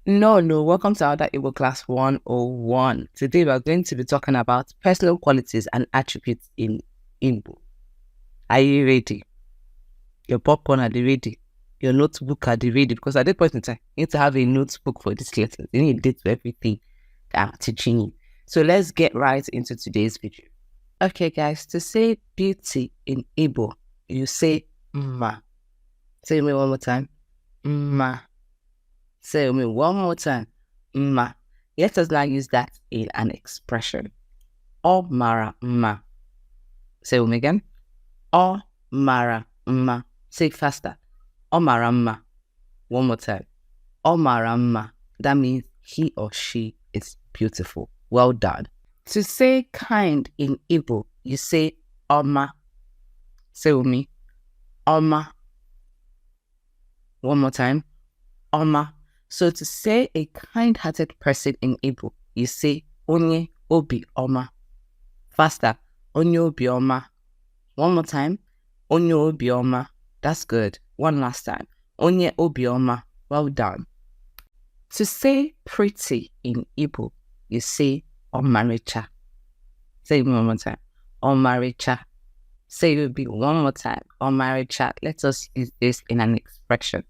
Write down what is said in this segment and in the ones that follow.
No, welcome to our Igbo Class 101. Today we are going to be talking about personal qualities and attributes in Igbo. Are you ready? Your popcorn are ready? Your notebook are ready? Because at this point in time, you need to have a notebook for this lesson. You need a date for everything that I'm teaching you. So let's get right into today's video. Okay, guys, to say beauty in Igbo, you say mma. Say me one more time. Mma. Say me one more time. Mma. Let us now use that in an expression. O mara mma. Say me again. O mara mma. Say it faster. O mara mma. One more time. O mara mma. That means he or she is beautiful. Well done. To say kind in Igbo, you say oma. Say with me. Oma. One more time. Oma. So to say a kind-hearted person in Igbo, you say onye obi oma. Faster. Onye obi oma. One more time. Onye obi oma. That's good. One last time. Onye obi oma. Well done. To say pretty in Igbo, you say omaricha. Say it one more time. Omaricha. Say it will be one more time. Omaricha. Let us use this in an expression.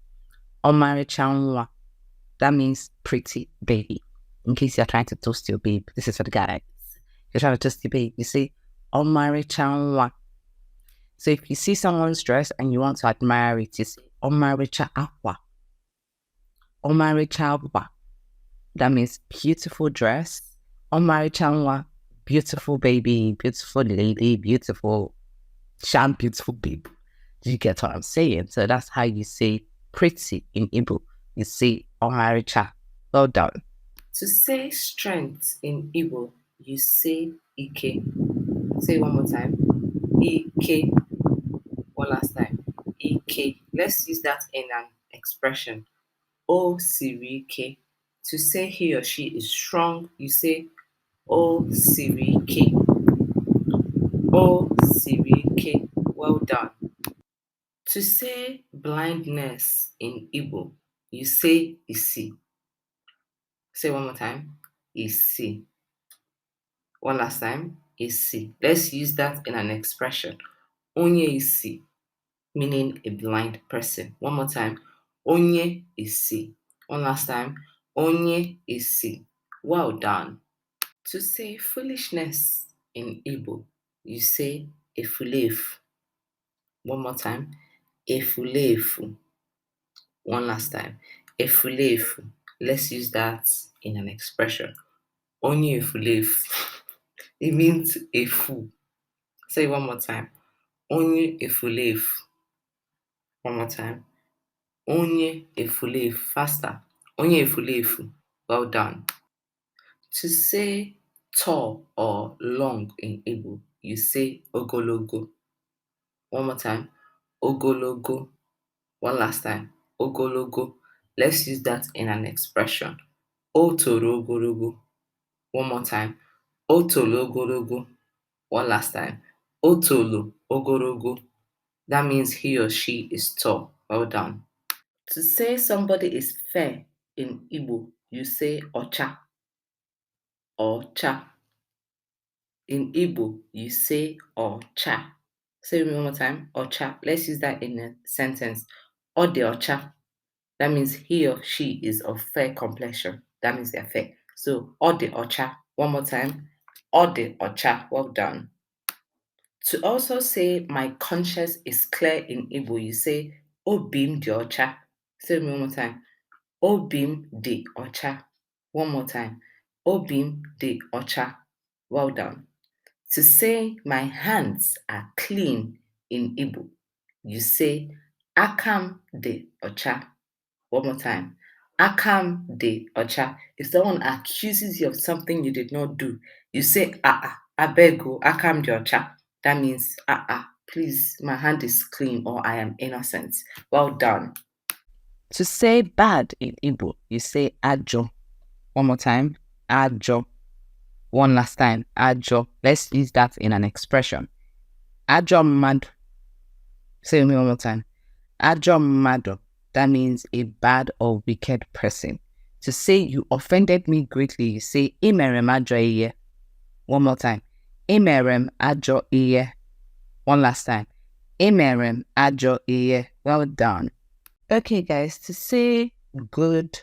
Omaricha nwa. That means pretty baby. In case you're trying to toast your babe, this is for the guys. You're trying to toast your babe, you say omaricha nwa. So if you see someone's dress and you want to admire it, you say omaricha akwa. Omaricha akwa. That means beautiful dress. Omaricha nwa. Beautiful baby, beautiful lady, beautiful babe. You get what I'm saying? So that's how you say pretty in Igbo. You say omaricha. Well done. To say strength in Igbo, you say ike. Say one more time. Ike. One last time. Ike. Let's use that in an expression. O siri ike. To say he or she is strong, you say O siri ike. O siri ike. Well done. To say blindness in Igbo, you say isi. Say one more time. Isi. One last time. Isi. Let's use that in an expression. Onye isi, meaning a blind person. One more time. Onye isi. One last time. Onye isi. Well done. To say foolishness in Igbo, you say efulefu. One more time. Efulefu. One last time. Efulefu. Let's use that in an expression. Onye efulefu. It means a fool. Say it one more time. Onye efulefu. One more time. Onye efulefu. Faster. Onye efulefu. Well done. To say tall or long in Igbo, you say ogologo. One more time. Ogologo. One last time. Ogologo. Let's use that in an expression. O toro ogologo. One more time. O tolo ogologo. One last time. O tolo ogologo. That means he or she is tall. Well done. To say somebody is fair in Igbo, you say ocha. Ocha. In Igbo, you say ocha. Say it one more time. Ocha. Let's use that in a sentence. Ode ocha. That means he or she is of fair complexion. That means they're fair. So ode ocha. One more time. Ode ocha. Well done. To also say my conscience is clear in Igbo, you say obim di ocha. Say it one more time. Obim di ocha. One more time. Obim di ocha. Well done. To say my hands are clean in Igbo, you say akam de ocha. One more time. Akam de ocha. If someone accuses you of something you did not do, you say abego akam de ocha. That means please, my hand is clean or I am innocent. Well done. To say bad in Igbo, you say ajo. One more time. Ajo. One last time. Ajo. Let's use that in an expression. Ajo mad. Say it one more time. Ajo mado. That means a bad or wicked person. To say you offended me greatly, you say Imerem ajo iye. One more time. Imerem ajo iye. One last time. Imerem ajo iye. Well done. Okay, guys, to say good,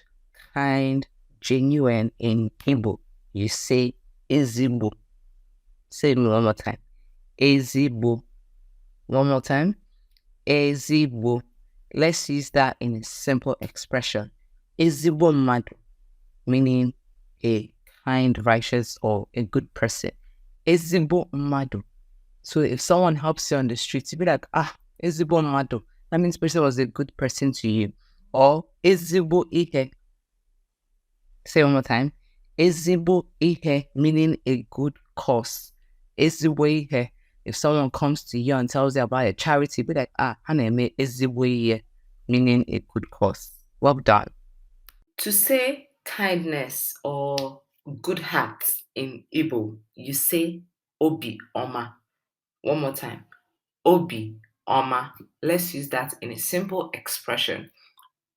kind, genuine in Igbo, you say ezigbo. Say it one more time. Ezigbo. One more time. Ezigbo. Let's use that in a simple expression. Ezigbo mmadụ, meaning a kind, righteous, or a good person. Ezigbo mmadụ. So if someone helps you on the street, you be like, ezigbo mmadụ. That means person was a good person to you. Or ezigbo ihe. Say one more time. Ezigbo ihe, meaning a good cause. Ezigbo ihe. If someone comes to you and tells you about a charity, be like, ha na-eme ezigbo ihe, meaning a good cause. Well done. To say kindness or good heart in Igbo, you say obi oma. One more time. Obi oma. Let's use that in a simple expression.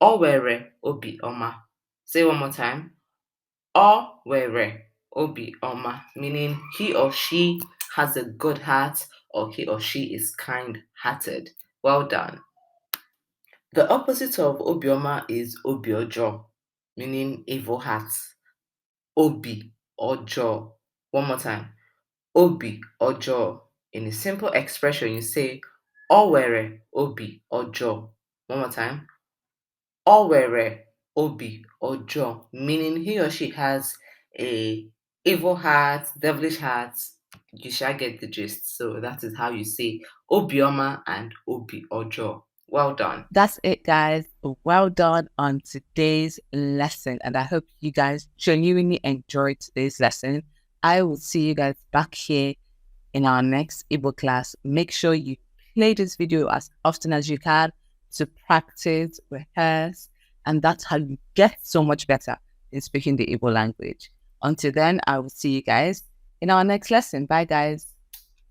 O were obi oma. Say one more time. O were obi oma, meaning he or she has a good heart or he or she is kind-hearted. Well done. The opposite of obioma is obiojo, meaning evil heart. Obi ojo. One more time. Obi ojo. In a simple expression, you say o were obi ojo. One more time. O were obi ojo, meaning he or she has a evil heart, devilish heart. You shall get the gist. So that is how you say obioma and obi ojo. Well done. That's it, guys. Well done on today's lesson. And I hope you guys genuinely enjoyed today's lesson. I will see you guys back here in our next Igbo class. Make sure you play this video as often as you can to practice, rehearse, and that's how you get so much better in speaking the Igbo language. Until then, I will see you guys in our next lesson. Bye, guys.